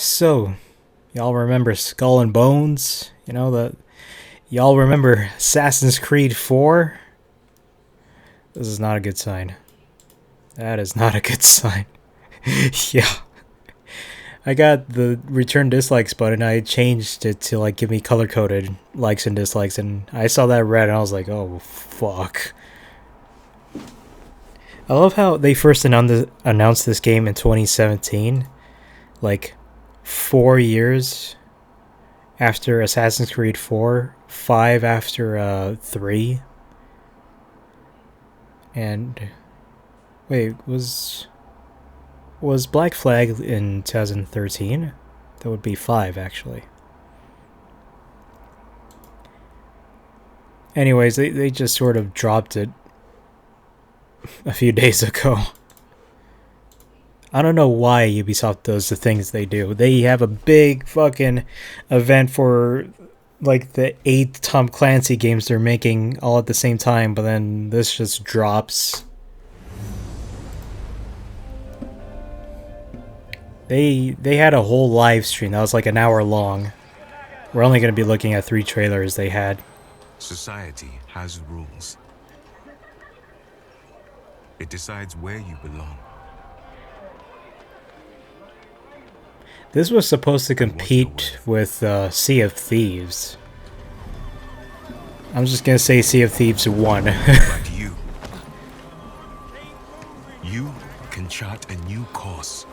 So, y'all remember Skull and Bones? Y'all remember Assassin's Creed 4? This is not a good sign. That is not a good sign. Yeah. I got the return dislikes button. I changed it to like give me color coded likes and dislikes, and I saw that red and I was like, oh fuck. I love how they first announced this game in 2017, like 4 years after Assassin's Creed 4, 5 after 3, and wait, was Black Flag in 2013? That would be 5 actually. Anyways, they just sort of dropped it a few days ago. I don't know why Ubisoft does the things they do. They have a big fucking event for like the 8 Tom Clancy games they're making all at the same time, but then this just drops. They had a whole live stream that was like an hour long. We're only going to be looking at 3 trailers they had. Society has rules. It decides where you belong. This was supposed to compete with Sea of Thieves. I'm just gonna say Sea of Thieves 1. But you can chart a new course.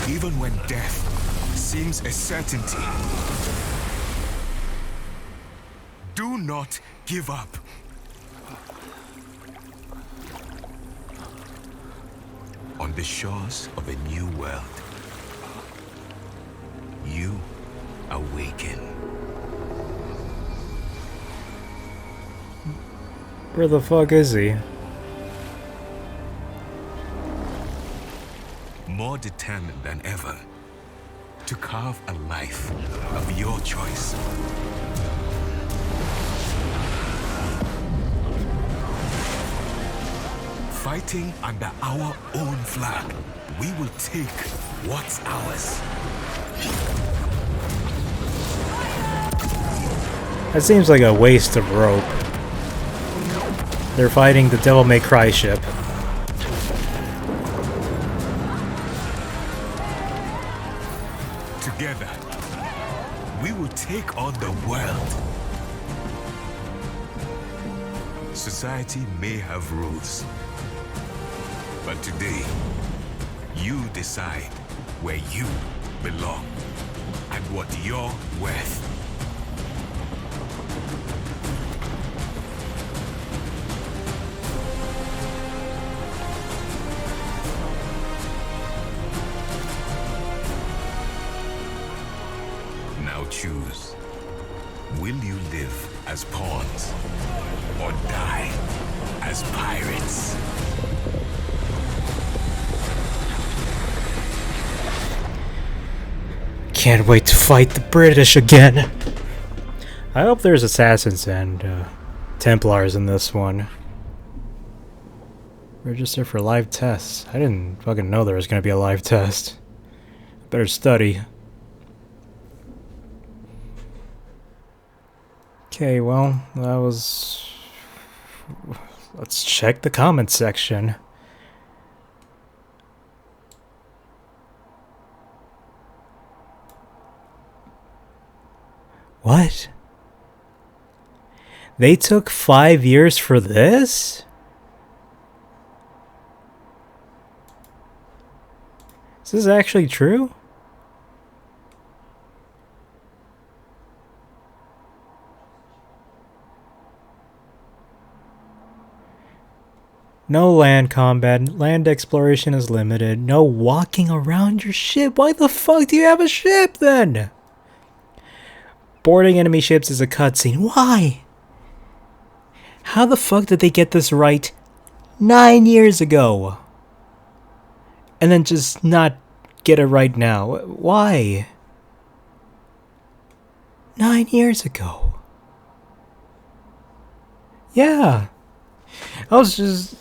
Even when death seems a certainty, do not give up. On the shores of a new world, you awaken. Where the fuck is he? More determined than ever to carve a life of your choice. Fighting under our own flag, we will take what's ours. That seems like a waste of rope. They're fighting the Devil May Cry ship. Together, we will take on the world. Society may have rules, but today, you decide where you belong and what you're worth. Now choose. Will you live as pawns or die as pirates? Can't wait to fight the British again. I hope there's assassins and Templars in this one. Register for live tests. I didn't fucking know there was gonna be a live test. Better study. Okay, well, that was... Let's check the comments section. What? They took 5 years for this? Is this actually true? No land combat, land exploration is limited, no walking around your ship. Why the fuck do you have a ship then? Boarding enemy ships is a cutscene. Why? How the fuck did they get this right 9 years ago? And then just not get it right now? Why? 9 years ago. Yeah. I was just...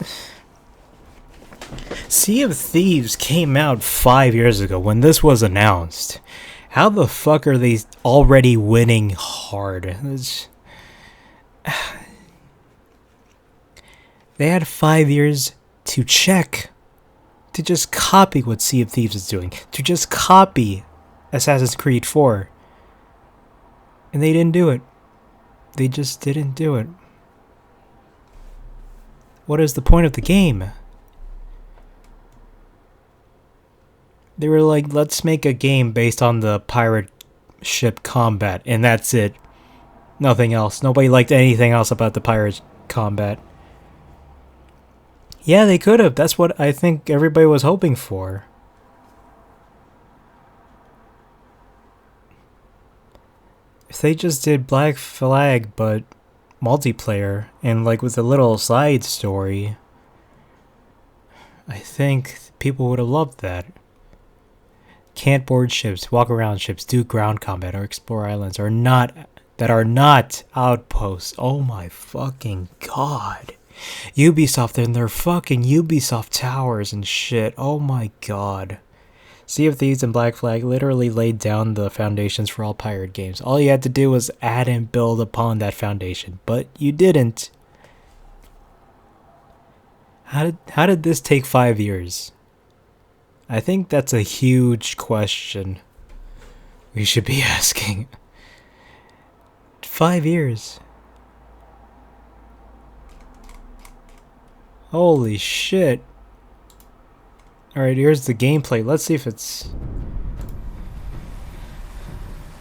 Sea of Thieves came out 5 years ago when this was announced. How the fuck are they already winning hard? They had 5 years to check. To just copy what Sea of Thieves is doing. To just copy Assassin's Creed 4. And they didn't do it. They just didn't do it. What is the point of the game? They were like, let's make a game based on the pirate ship combat, and that's it. Nothing else. Nobody liked anything else about the pirate combat. Yeah, they could have. That's what I think everybody was hoping for. If they just did Black Flag, but multiplayer, and like with a little side story, I think people would have loved that. Can't board ships, walk around ships, do ground combat, or explore islands, or not that are not outposts. Oh my fucking god. Ubisoft and their fucking Ubisoft towers and shit. Oh my god. Sea of Thieves and Black Flag literally laid down the foundations for all pirate games. All you had to do was add and build upon that foundation, but you didn't. How did this take 5 years? I think that's a huge question we should be asking. 5 years. Holy shit. Alright, here's the gameplay. Let's see if it's...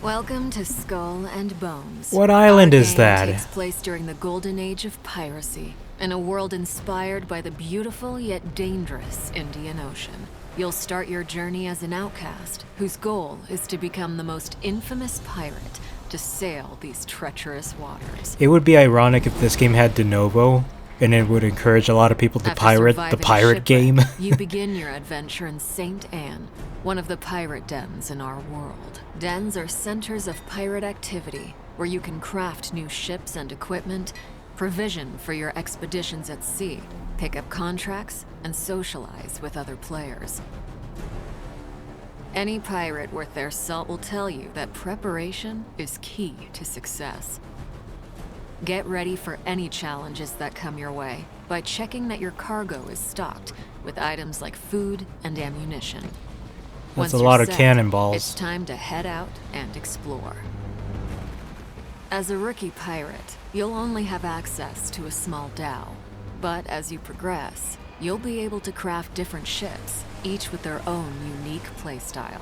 Welcome to Skull and Bones. What island Our is game that? Takes place during the golden age of piracy, in a world inspired by the beautiful yet dangerous Indian Ocean. You'll start your journey as an outcast, whose goal is to become the most infamous pirate to sail these treacherous waters. It would be ironic if this game had de novo, and it would encourage a lot of people to After pirate surviving the a pirate shipwreck, game. You begin your adventure in St. Anne, one of the pirate dens in our world. Dens are centers of pirate activity, where you can craft new ships and equipment, provision for your expeditions at sea, pick up contracts, and socialize with other players. Any pirate worth their salt will tell you that preparation is key to success. Get ready for any challenges that come your way by checking that your cargo is stocked with items like food and ammunition. That's Once a you're lot of set, cannonballs. It's time to head out and explore. As a rookie pirate, you'll only have access to a small dhow. But as you progress, you'll be able to craft different ships, each with their own unique playstyle.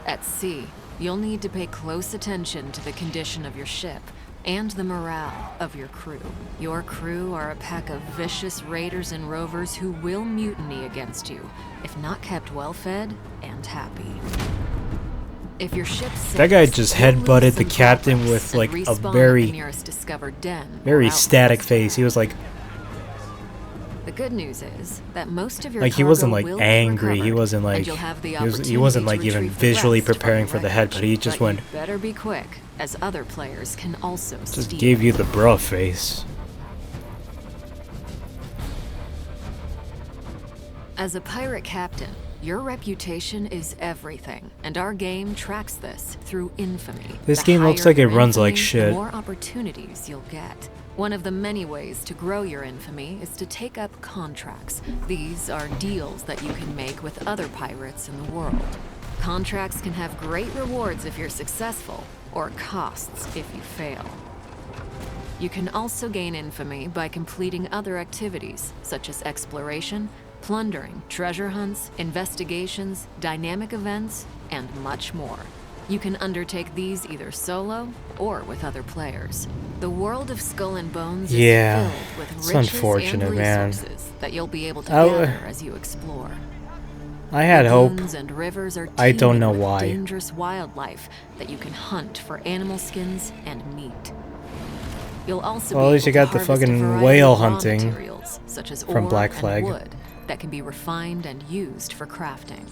At sea, you'll need to pay close attention to the condition of your ship and the morale of your crew. Your crew are a pack of vicious raiders and rovers who will mutiny against you, if not kept well-fed and happy. If your ship sinks, That guy just you'll headbutted lose the some captain progress with and like a respawn at the very, nearest discovered den or very outpost. static face. He was like The good news is that most of your he wasn't cargo like will be angry. He recovered, wasn't like and you'll have the he opportunity wasn't to like even retrieve the visually rest from preparing your for the head, but he wreckage. just But went, you better be quick, as other players can also just steal. gave you the bruh face. As a pirate captain, your reputation is everything, and our game tracks this through infamy. This The game looks higher like it your runs like infamy, shit. The more opportunities you'll get. One of the many ways to grow your infamy is to take up contracts. These are deals that you can make with other pirates in the world. Contracts can have great rewards if you're successful, or costs if you fail. You can also gain infamy by completing other activities, such as exploration, plundering, treasure hunts, investigations, dynamic events, and much more. You can undertake these either solo or with other players. The world of Skull and Bones Yeah, is filled with it's riches unfortunate, and man. resources that you'll be able to I- gather as you explore. I had hope. Lagoons and rivers are I don't teeming know with why. dangerous wildlife that you can hunt for animal skins and meat. You'll also Well, be at least able you to got the harvest a fucking variety whale of raw hunting materials, such as from ore Black and Flag. wood that can be refined and used for crafting.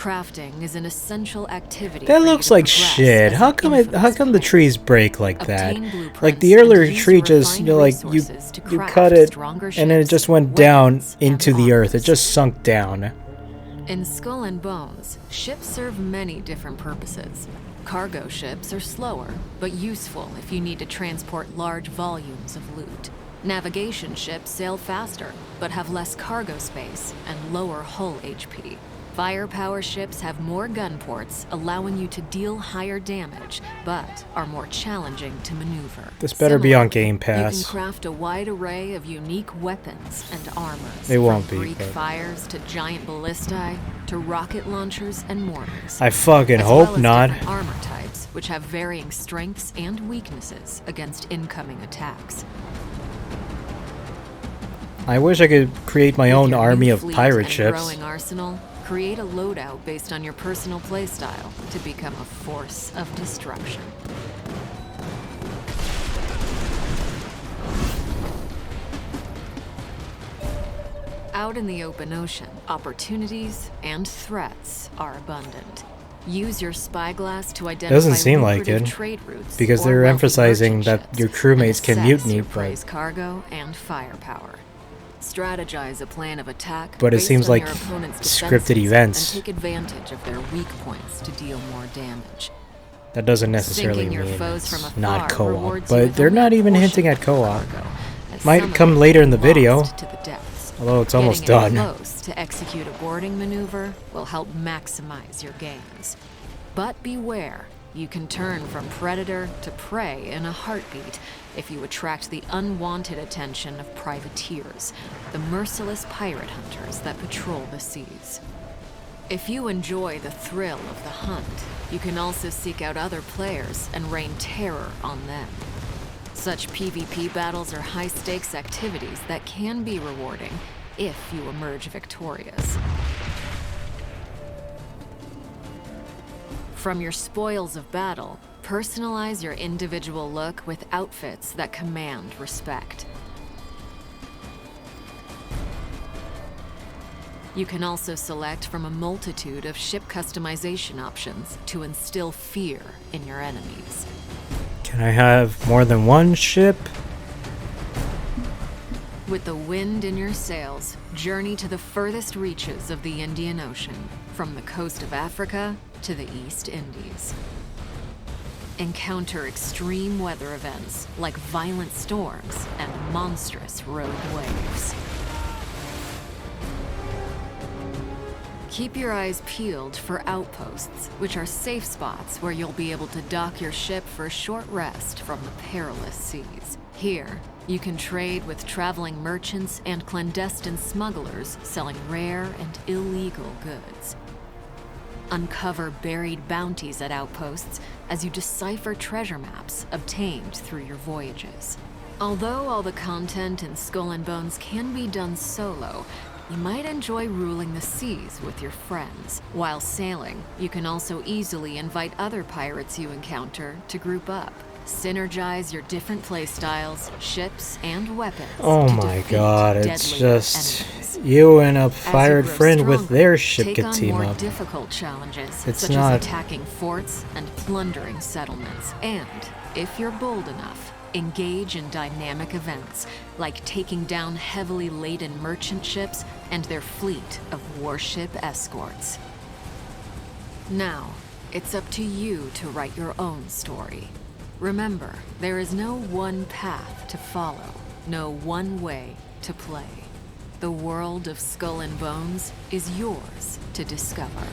Crafting is an essential activity. That for you looks to like progress shit. as How an come infamous the pirate. trees break like that? Obtain Like blueprints the and earlier use tree your just, you know, like resources to you craft cut it stronger and then it ships, just went down weapons, into and the earth. It armors. just sunk down. In Skull and Bones, ships serve many different purposes. Cargo ships are slower, but useful if you need to transport large volumes of loot. Navigation ships sail faster, but have less cargo space and lower hull HP. Firepower ships have more gun ports, allowing you to deal higher damage, but are more challenging to maneuver. This better be on Similarly, Game you can Pass. craft a wide array of unique weapons and armors. They won't from be, Greek but- fires to giant ballistae to rocket launchers and mortars. I fucking as hope well as not. different armor types, which have varying strengths and weaknesses against incoming attacks. I wish I could create my With own your army new of fleet pirate and ships. growing arsenal, create a loadout based on your personal playstyle to become a force of destruction. Out in the open ocean, opportunities and threats are abundant. Use your spyglass to identify Doesn't seem like lucrative it, trade routes because or they're wealthy emphasizing merchant that ships your and crewmates can assess mutiny, your but- prize cargo and firepower. Strategize a plan of attack But it based seems on like your opponent's scripted defenses events. and take advantage of their weak points to deal more damage. That doesn't necessarily Sinking your mean foes it's from not afar co-op, rewards you but with they're only not a even portion hinting at of the co-op. cargo, as Might some of come it later will in the be video, lost to the depths. although it's almost Getting in done. close to execute a boarding maneuver will help maximize your gains. But beware, you can turn from predator to prey in a heartbeat if you attract the unwanted attention of privateers, the merciless pirate hunters that patrol the seas. If you enjoy the thrill of the hunt, you can also seek out other players and rain terror on them. Such PvP battles are high-stakes activities that can be rewarding if you emerge victorious. From your spoils of battle, personalize your individual look with outfits that command respect. You can also select from a multitude of ship customization options to instill fear in your enemies. Can I have more than one ship? With the wind in your sails, journey to the furthest reaches of the Indian Ocean, from the coast of Africa to the East Indies. Encounter extreme weather events like violent storms and monstrous rogue waves. Keep your eyes peeled for outposts, which are safe spots where you'll be able to dock your ship for a short rest from the perilous seas. Here, you can trade with traveling merchants and clandestine smugglers selling rare and illegal goods. Uncover buried bounties at outposts as you decipher treasure maps obtained through your voyages. Although all the content in Skull and Bones can be done solo, you might enjoy ruling the seas with your friends. While sailing, you can also easily invite other pirates you encounter to group up. Synergize your different playstyles, ships, and weapons. Oh to my defeat god, it's deadlier just enemies. you and a As you pirate grow friend with stronger, their ship take could on team more up. difficult challenges, It's such not- as attacking forts and plundering settlements. And, if you're bold enough, engage in dynamic events, like taking down heavily laden merchant ships and their fleet of warship escorts. Now, it's up to you to write your own story. Remember, there is no one path to follow, no one way to play. The world of Skull and Bones is yours to discover.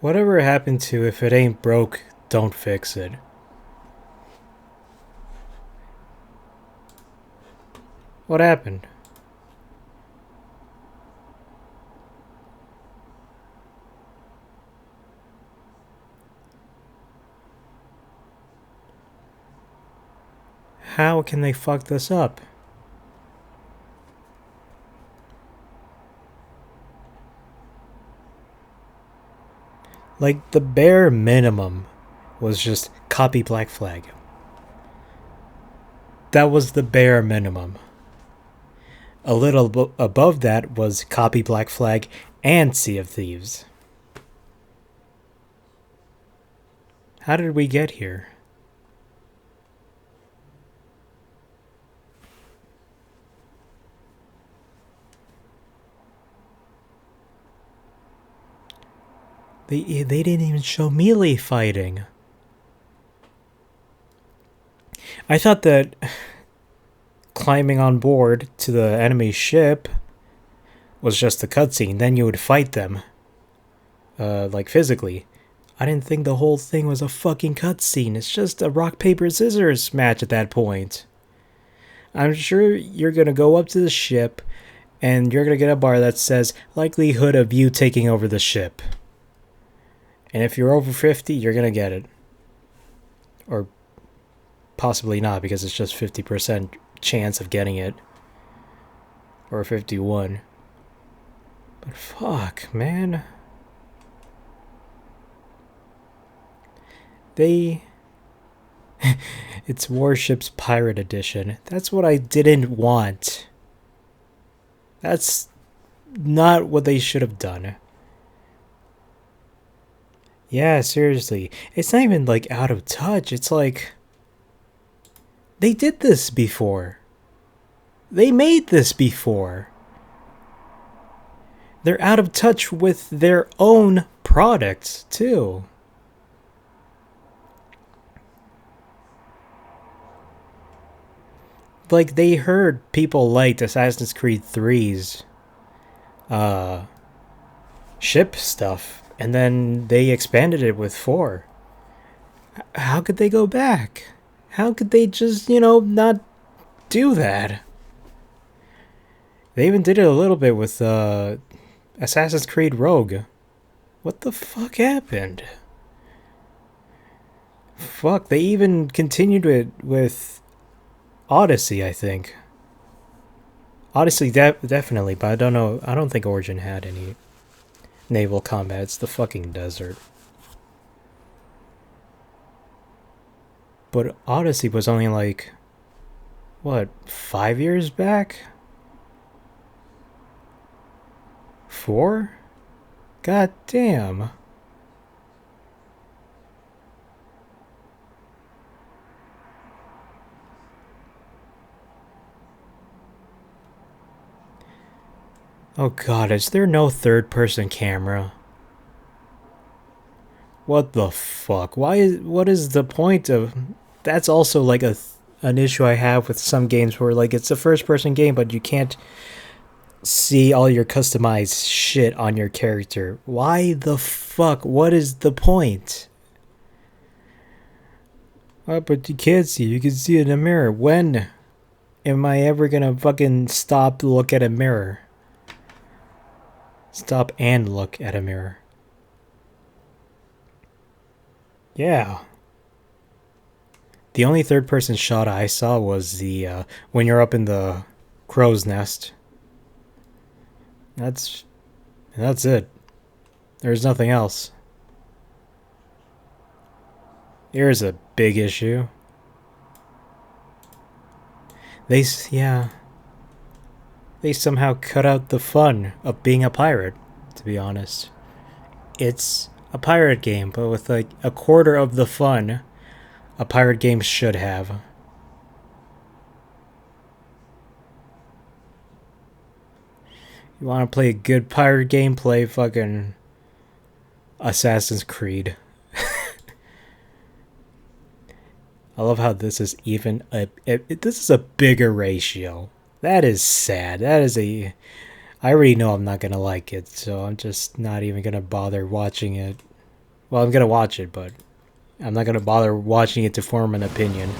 Whatever happened to if it ain't broke, don't fix it? What happened? How can they fuck this up? Like, the bare minimum was just copy Black Flag. That was the bare minimum. A little above that was copy Black Flag and Sea of Thieves. How did we get here? They didn't even show melee fighting. I thought that climbing on board to the enemy ship was just a cutscene. Then you would fight them, like physically. I didn't think the whole thing was a fucking cutscene. It's just a rock, paper, scissors match at that point. I'm sure you're gonna go up to the ship and you're gonna get a bar that says likelihood of you taking over the ship. And if you're over 50, you're gonna get it. Or possibly not, because it's just 50% chance of getting it. Or 51. But fuck, man. It's Warships Pirate Edition. That's what I didn't want. That's not what they should have done. Yeah, seriously. It's not even like out of touch. It's like they did this before. They made this before. They're out of touch with their own products, too. Like, they heard people liked Assassin's Creed 3's ship stuff, and then they expanded it with 4. How could they go back? How could they just, not do that? They even did it a little bit with Assassin's Creed Rogue. What the fuck happened? Fuck, they even continued it with Odyssey, I think. Odyssey definitely, but I don't know. I don't think Origin had any naval combat. It's the fucking desert. But Odyssey was only like, what, 5 years back? 4? God damn. Oh god, is there no third-person camera? What the fuck? What is the point of... That's also like an issue I have with some games where like it's a first-person game, but you can't see all your customized shit on your character. Why the fuck? What is the point? Oh, but you can't see. You can see it in a mirror. When am I ever gonna fucking stop to look at a mirror? Stop and look at a mirror. Yeah. The only third-person shot I saw was the when you're up in the crow's nest. That's it. There's nothing else. Here's a big issue. They somehow cut out the fun of being a pirate, to be honest. It's a pirate game, but with like a quarter of the fun a pirate game should have. You want to play a good pirate game? Play fucking Assassin's Creed. I love how this is even this is a bigger ratio. That is sad. That is I already know I'm not gonna like it, so I'm just not even gonna bother watching it. Well, I'm gonna watch it, but I'm not gonna bother watching it to form an opinion.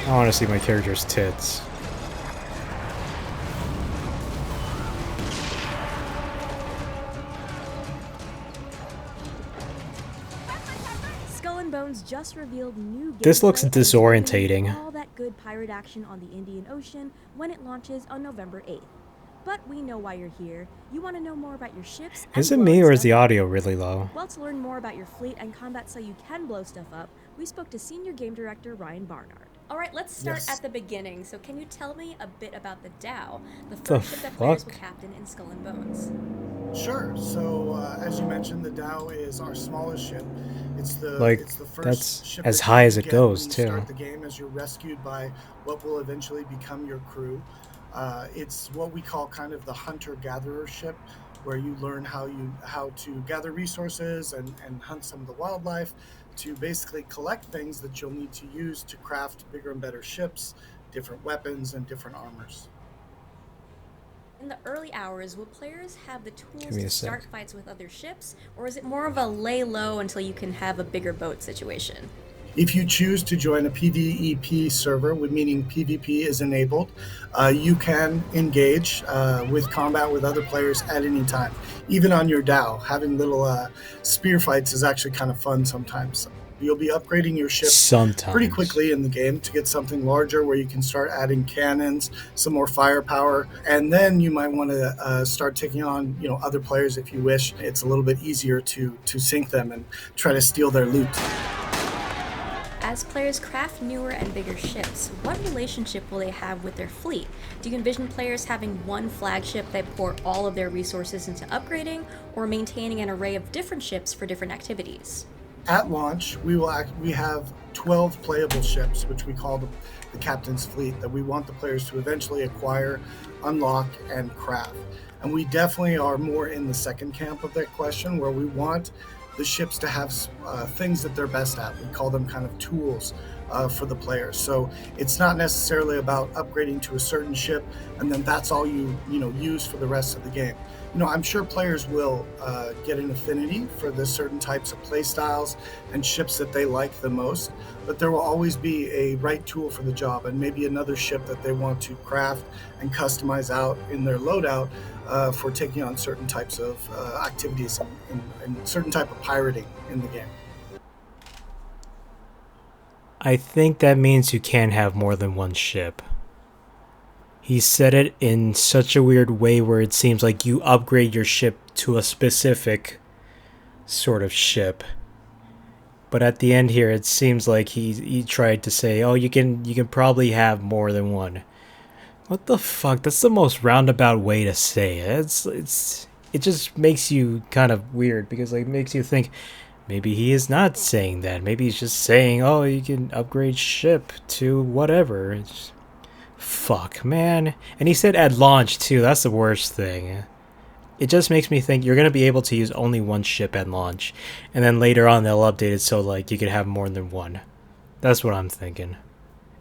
I want to see my character's tits. Skull and Bones just revealed new This looks gameplay and disorientating. all that good pirate action on the Indian Ocean when it launches on November 8th. But we know why you're here. You want to know more about your ships and Is it blowing me or is the stuff up. audio really low? Well, to learn more about your fleet and combat so you can blow stuff up, we spoke to Senior Game Director Ryan Barnard. All right, let's start at the beginning. So can you tell me a bit about the Dow, the first ship that players will captain in Skull and Bones? Sure. So, as you mentioned, the Dow is our smallest ship. It's the first that's ship as that high you as it get goes, when you too. start the game as you're rescued by what will eventually become your crew. It's what we call kind of the hunter-gatherer ship, where you learn how to gather resources and hunt some of the wildlife to basically collect things that you'll need to use to craft bigger and better ships, different weapons, and different armors. In the early hours, will players have the tools Give me to a sec. start fights with other ships, or is it more of a lay low until you can have a bigger boat situation? If you choose to join a PvEP server, meaning PvP is enabled, you can engage with combat with other players at any time. Even on your Dow, having little spear fights is actually kind of fun sometimes. You'll be upgrading your ship Sometimes. pretty quickly in the game to get something larger where you can start adding cannons, some more firepower, and then you might want to start taking on other players if you wish. It's a little bit easier to sink them and try to steal their loot. As players craft newer and bigger ships, what relationship will they have with their fleet? Do you envision players having one flagship that pour all of their resources into upgrading, or maintaining an array of different ships for different activities? At launch, we have 12 playable ships, which we call the captain's fleet, that we want the players to eventually acquire, unlock, and craft. And we definitely are more in the second camp of that question, where we want the ships to have things that they're best at. We call them kind of tools for the players. So it's not necessarily about upgrading to a certain ship and then that's all you use for the rest of the game. I'm sure players will get an affinity for the certain types of play styles and ships that they like the most, but there will always be a right tool for the job and maybe another ship that they want to craft and customize out in their loadout for taking on certain types of activities and certain type of pirating in the game. I think that means you can't have more than one ship. He said it in such a weird way where it seems like you upgrade your ship to a specific sort of ship. But at the end here, it seems like he tried to say, oh, you can probably have more than one. What the fuck? That's the most roundabout way to say it. It just makes you kind of weird because it makes you think maybe he is not saying that. Maybe he's just saying, oh, you can upgrade ship to whatever. Fuck, man. And he said at launch too. That's the worst thing. It just makes me think you're going to be able to use only one ship at launch. And then later on they'll update it so you could have more than one. That's what I'm thinking.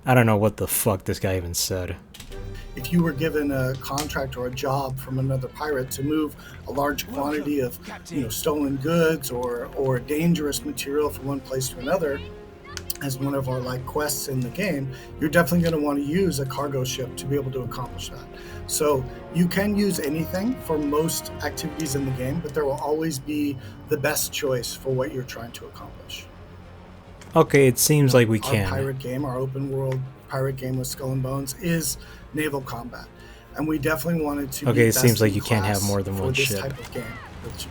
I don't know what the fuck this guy even said. If you were given a contract or a job from another pirate to move a large quantity of stolen goods or dangerous material from one place to another as one of our quests in the game, you're definitely going to want to use a cargo ship to be able to accomplish that. So you can use anything for most activities in the game, but there will always be the best choice for what you're trying to accomplish. Okay, it seems like we can. Our pirate game, our open world pirate game with Skull and Bones is naval combat, and we definitely wanted to. Okay, it seems like you can't have more than one ship. For this type of game,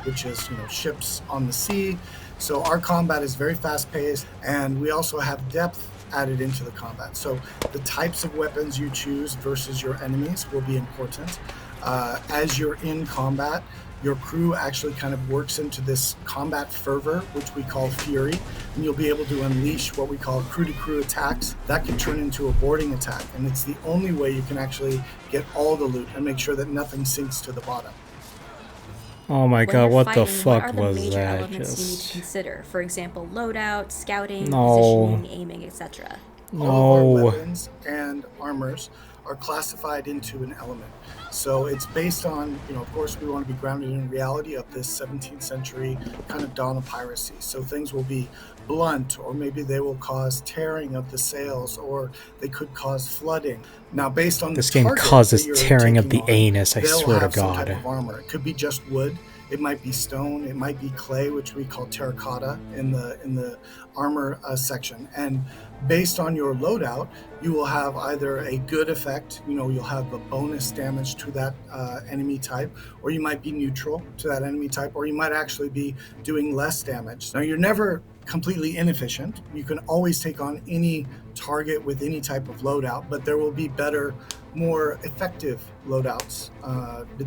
which is ships on the sea. So our combat is very fast paced, and we also have depth added into the combat. So the types of weapons you choose versus your enemies will be important. As you're in combat, your crew actually kind of works into this combat fervor, which we call fury, and you'll be able to unleash what we call crew-to-crew attacks. That can turn into a boarding attack, and it's the only way you can actually get all the loot and make sure that nothing sinks to the bottom. Oh my god, what the fuck what are the was major that? elements you need to consider? For example, loadout, scouting, No. positioning, aiming, etc. All of our weapons and armors are classified into an element. So it's based on, of course, we want to be grounded in reality of this 17th century kind of dawn of piracy. So things will be blunt, or maybe they will cause tearing of the sails, or they could cause flooding. Now, based on This the game target causes that you're tearing of the taking on, anus, I they'll swear to have some type God. of armor. It could be just wood. It might be stone. It might be clay, which we call terracotta in the armor section. And based on your loadout, you will have either a good effect, you'll have a bonus damage to that enemy type, or you might be neutral to that enemy type, or you might actually be doing less damage. Now, you're never completely inefficient. You can always take on any target with any type of loadout, but there will be better, more effective loadouts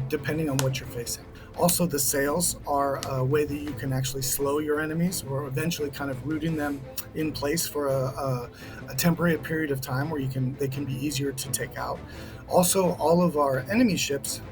depending on what you're facing. Also, the sails are a way that you can actually slow your enemies, or eventually kind of rooting them in place for a temporary period of time where they can be easier to take out. Also, all of our enemy ships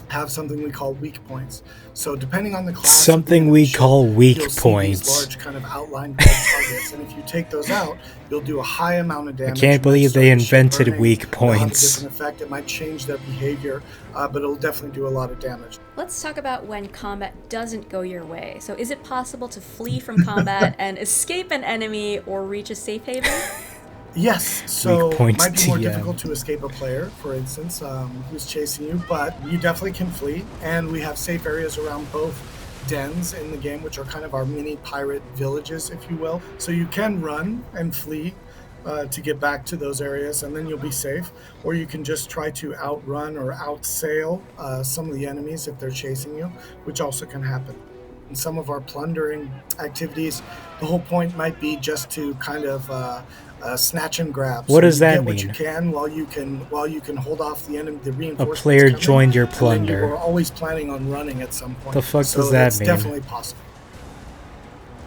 have something we call weak points. So depending on the class, something we call weak points. These large kind of outlined targets, and if you take those out, you'll do a high amount of damage. I can't believe they invented weak points. It'll have a different effect. It might change their behavior, but it'll definitely do a lot of damage. Let's talk about when combat doesn't go your way. So is it possible to flee from combat and escape an enemy or reach a safe haven? Yes, so it might be more TM. difficult to escape a player, for instance, who's chasing you, but you definitely can flee, and we have safe areas around both dens in the game, which are kind of our mini pirate villages, if you will. So you can run and flee to get back to those areas, and then you'll be safe, or you can just try to outrun or outsail some of the enemies if they're chasing you, which also can happen. In some of our plundering activities, the whole point might be just to kind of snatch and grab. What does that mean? What you mean? can while you can hold off the enemy, the A reinforcements. player coming, joined your and then plunder. you are always planning on running at some point. The fuck so does that it's mean? Definitely possible.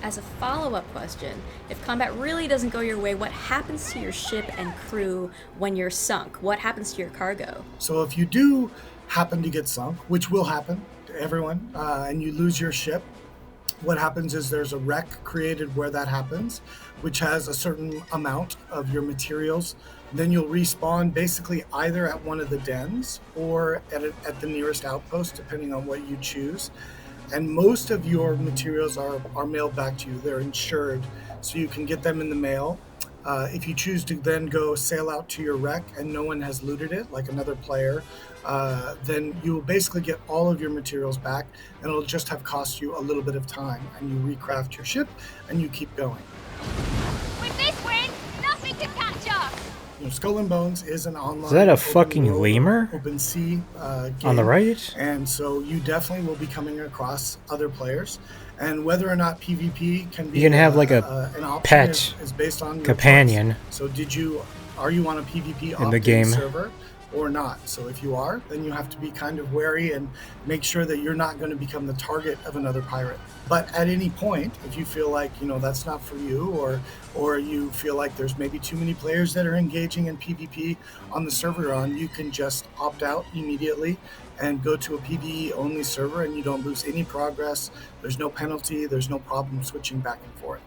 As a follow-up question, if combat really doesn't go your way, what happens to your ship and crew when you're sunk? What happens to your cargo? So if you do happen to get sunk, which will happen to everyone, and you lose your ship, what happens is there's a wreck created where that happens, which has a certain amount of your materials. Then you'll respawn basically either at one of the dens or at the nearest outpost, depending on what you choose. And most of your materials are mailed back to you. They're insured, so you can get them in the mail. If you choose to then go sail out to your wreck and no one has looted it, like another player, then you will basically get all of your materials back, and it'll just have cost you a little bit of time, and you recraft your ship and you keep going. With this wind, nothing can catch us! Skull and Bones is an online. Is that a open fucking world, lemur? Open sea game. On the right? And so you definitely will be coming across other players. And whether or not PvP can be You can have like an a option pet is based on your companion choice. So are you on a PvP in the opt-in game. server or not? So if you are, then you have to be kind of wary and make sure that you're not going to become the target of another pirate. But at any point, if you feel like that's not for you, or you feel like there's maybe too many players that are engaging in PvP on the server you're on, you can just opt out immediately and go to a PvE only server, and you don't lose any progress. There's no penalty. There's no problem switching back and forth.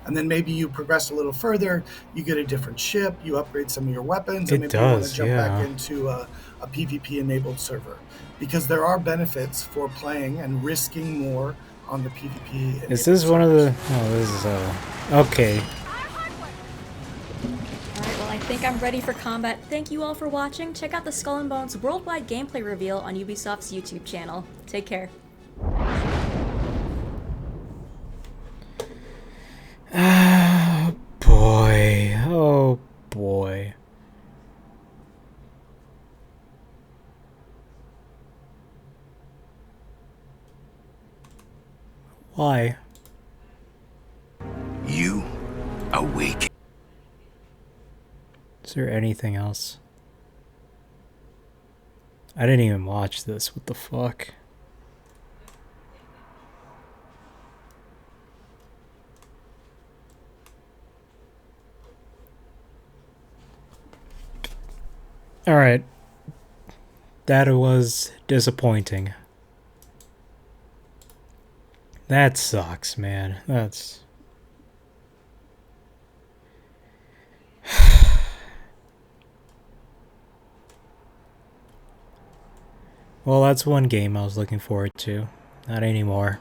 And then maybe you progress a little further, you get a different ship, you upgrade some of your weapons, and It maybe you want does, to jump yeah. back into a PvP enabled server. Because there are benefits for playing and risking more on the PvP. Is this one of the... Oh, this is... Okay. Alright, well I think I'm ready for combat. Thank you all for watching. Check out the Skull and Bones worldwide gameplay reveal on Ubisoft's YouTube channel. Take care. Oh, boy. Oh, boy. Why? You awake. Is there anything else? I didn't even watch this. What the fuck? Alright. That was disappointing. That sucks, man. That's... Well, that's one game I was looking forward to. Not anymore.